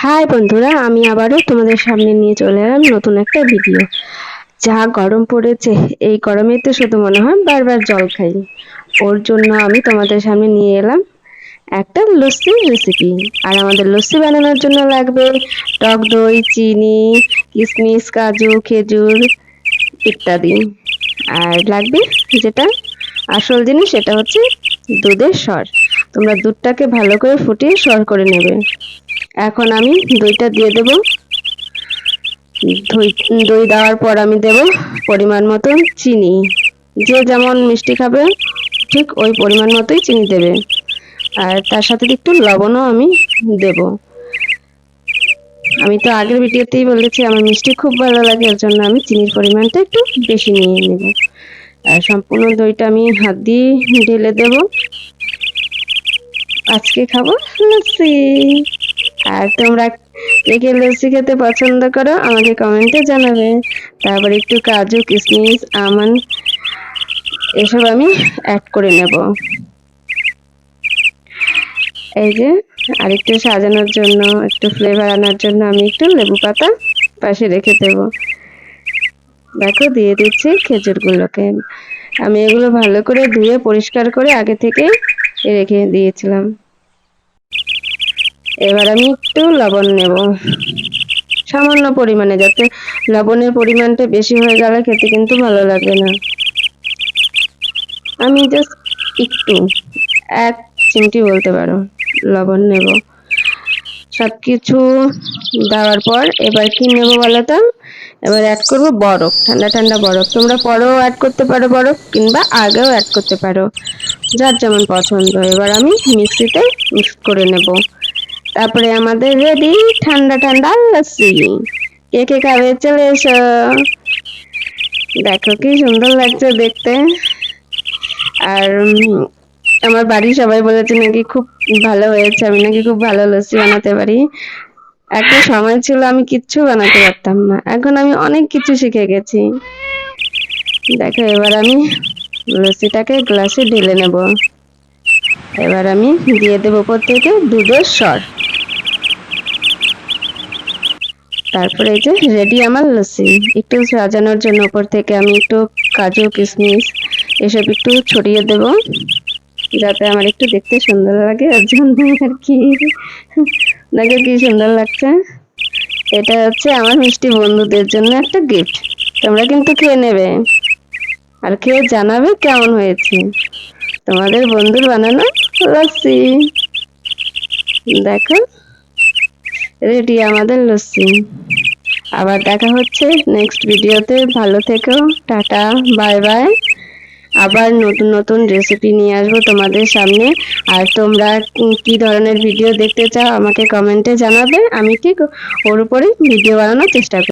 High বন্ধুরা, আমি আবারও তোমাদের সামনে নিয়ে চলে এলাম নতুন একটা ভিডিও। যা গরম পড়েছে, এই গরমে তো শুধু মনে হয় বারবার জল খাই। ওর জন্য আমি তোমাদের সামনে নিয়ে এলাম একটা লস্যির রেসিপি। আর আমাদের লস্যি বানানোর জন্য লাগবে টক দই, চিনি, কিশমিশ, কাজু, খেজুর ইত্যাদি। আর লাগবে যেটা আসল জিনিস, সেটা হচ্ছে দুধের সর। তোমরা দুধটাকে ভালো করে ফুটিয়ে সর করে নেবে। এখন আমি দইটা দিয়ে দেব। দই দই দেওয়ার পর আমি দেব পরিমাণ মতো চিনি। যে যেমন মিষ্টি খাবে ঠিক ওই পরিমাণ মতোই চিনি দেবে। আর তার সাথে একটু লবণও আমি দেব। আমি তো আগের ভিডিওতেই বলেছি আমার মিষ্টি খুব ভালো লাগে, এর জন্য আমি চিনির পরিমাণটা একটু বেশি নিয়ে নেব। আর সম্পূর্ণ দইটা আমি হাত দিয়ে ঢেলে দেব। আজকে খাবো লস্যি। আর তোমরা কে কে লস্যি খেতে পছন্দ করো আমাকে কমেন্টে জানাবে। তারপর একটু কাজু, কিশমিশ, আমন্ড এসব আমি অ্যাড করে নেব। এই যে আরেকটু সাজানোর জন্য, একটু ফ্লেভার আনার জন্য আমি একটু লেবু পাতা পাশে রেখে দেব। দেখো দিয়ে দিচ্ছি খেজুরগুলোকে। আমি এগুলো ভালো করে ধুয়ে পরিষ্কার করে আগে থেকে রেখে দিয়েছিলাম। এবার আমি একটু লবণ নেব, সামান্য পরিমাণে, যাতে লবণের পরিমাণটা বেশি হয়ে গেলে খেতে কিন্তু ভালো লাগবে না। আমি জাস্ট একটু, 1 চিমটি বলতে পারো, লবণ নেব। সবকিছু দেওয়ার পর এবার কি নেব বলো তো? এবার অ্যাড করব বরফ, ঠান্ডা ঠান্ডা বরফ। তোমরা পরেও অ্যাড করতে পারো বরফ, কিংবা আগেও অ্যাড করতে পারো, যার যেমন পছন্দ। এবার আমি মিক্সিতে মিক্স করে নেব। তারপরে আমাদের রেডি ঠান্ডা ঠান্ডা লস্যি। কে কে খাবে চলে এসো। দেখো কি সুন্দর লাগছে দেখতে। আর আমার বাড়ির সবাই বলেছে নাকি খুব ভালো হয়েছে, আমি নাকি খুব ভালো লস্যি বানাতে পারি। একটা সময় ছিল আমি কিচ্ছু বানাতে পারতাম না, এখন আমি অনেক কিছু শিখে গেছি। দেখো এবার আমি লস্যিটাকে গ্লাসে ঢেলে নেব। এবার আমি দিয়ে দেবো উপর থেকে দুধের সর। তারপরে এই যে রেডি আমার লস্যি। একটু সাজানোর জন্য উপর থেকে আমি একটু কাজু, কিশমিশ এসব একটু ছড়িয়ে দেব, যাতে আমার একটু দেখতে সুন্দর লাগে, ওর জন্য আর কি। দেখো কি সুন্দর লাগছে। এটা হচ্ছে আমার মিষ্টি বন্ধুদের জন্য একটা গিফট। তোমরা কিন্তু খেয়ে নেবে আর খেয়ে জানাবে কেমন হয়েছে তোমাদের বন্ধুর বানানো লস্যি। দেখো রেডি আমাদের লস্যি। আবার দেখা হচ্ছে নেক্সট ভিডিওতে। ভালো থেকো, টাটা, বাই বাই। আবার নতুন নতুন রেসিপি নিয়ে আসবো তোমাদের সামনে। আর তোমরা কি ধরনের ভিডিও দেখতে চাও আমাকে কমেন্টে জানাবে, আমি ঠিক ওর উপরেই ভিডিও বানানোর চেষ্টা করব।